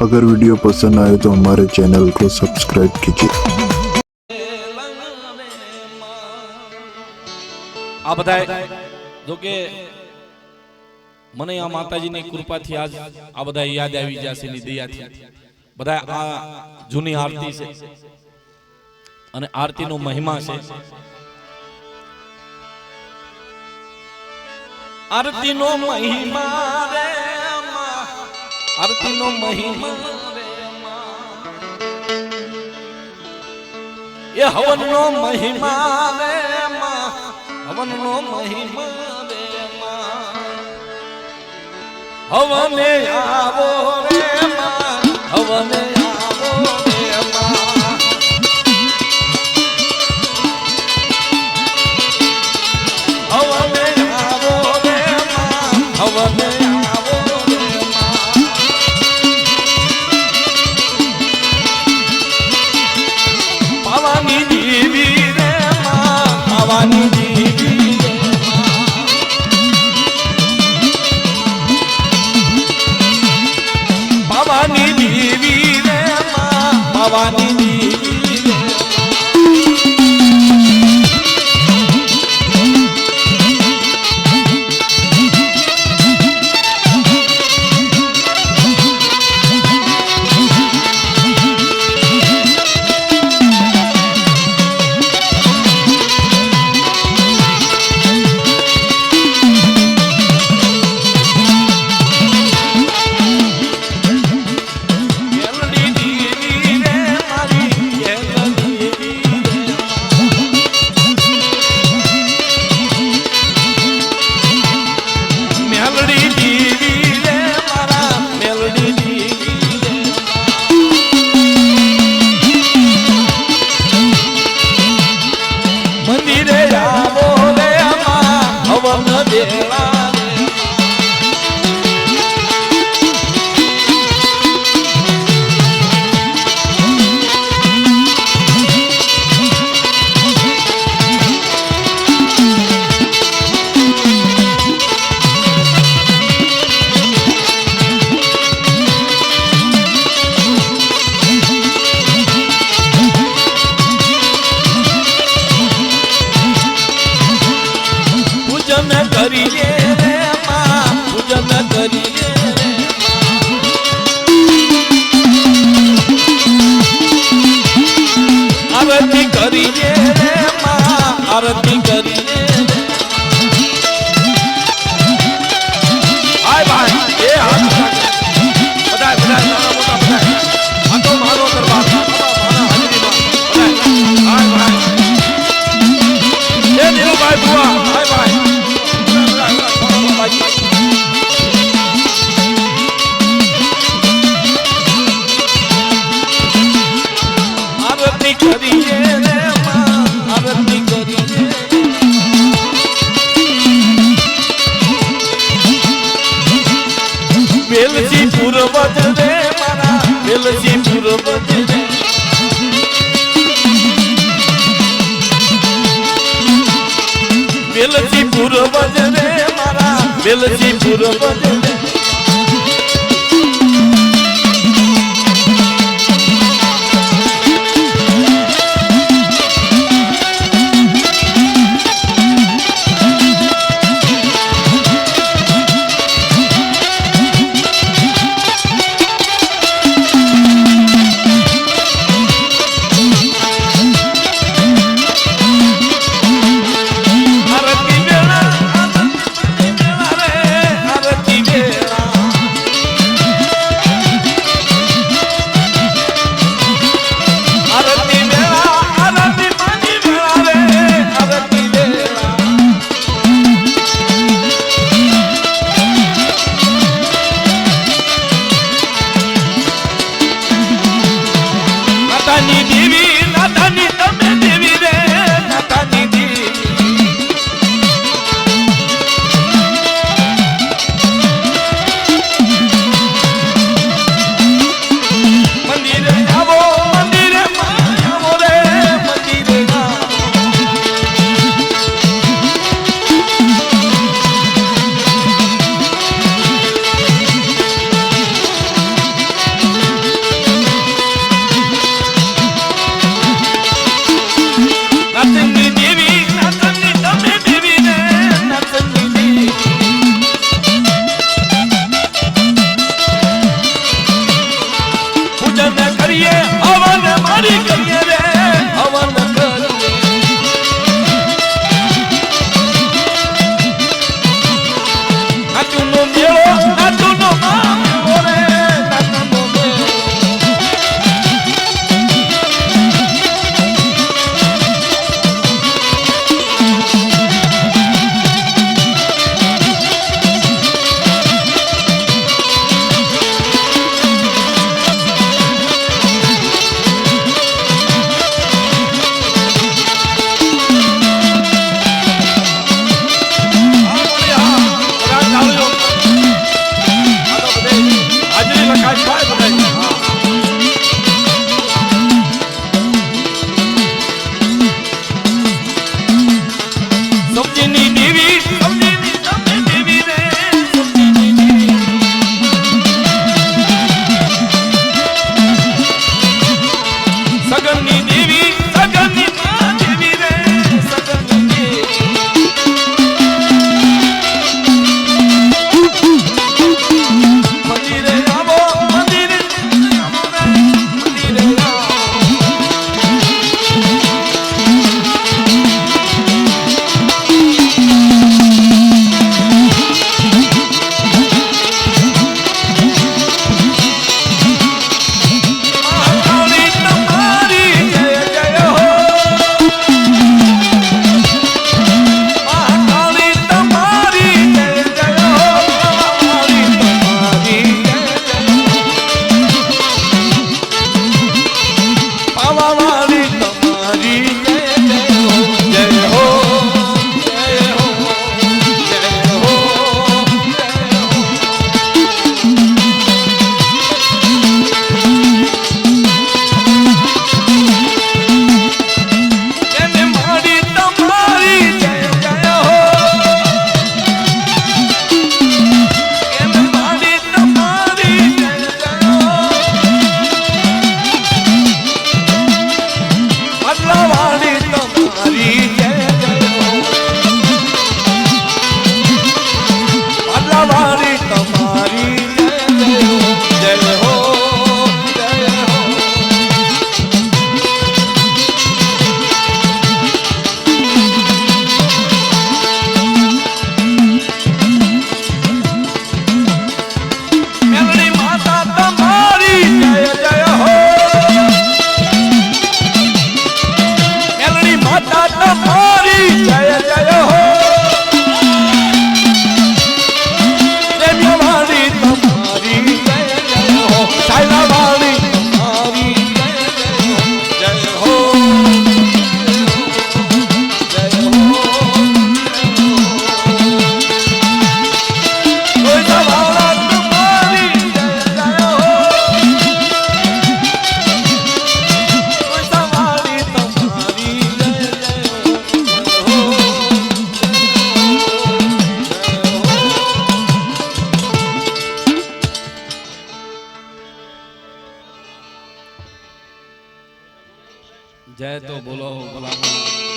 अगर वीडियो पसंद आए तो हमारे चैनल को सब्सक्राइब कीजिए। આ બધાય જો કે મને આ માતાજીની કૃપાથી આજ આ બધા યાદ આવી જશે ની દયાથી બધા આ જૂની આરતી છે અને આરતીનો મહિમા છે। આરતીનો મહિમા રે માં, આરતીનો મહિમા રે માં, એ હવનનો મહિમા રે માં, હવનનો મહિમા રે માં, હવને આવો રે માં, હવને આવો રે માં, હવને આવો રે માં, હવને આવો રે માં, પાવાની દેવી રે માં, પાવાની દેવી રે માં, પાવાની દેવી રે માં, પાવાની દેવી રે કરીએ રે માં, પૂજન કરીએ રે માં, આરતી કરીએ રે માં, આરતી કરીએ રે હાય ભાઈ એ હાથ બધા બધા નાના મોટા બધા આ તો મારો દરબાર મારા હાજરીમાં બધા હાય ભાઈ એ નીરુભાઈ બુઆ હાય ભાઈ आरती करिए रे मां, आरती करिए बेलजी पूर्वज रे मारा, बेलजी पूर्वज रे बेलजी पूर्वज रे मारा, बेलजी पूर्वज रे आरती જય તો બોલો ભલામણ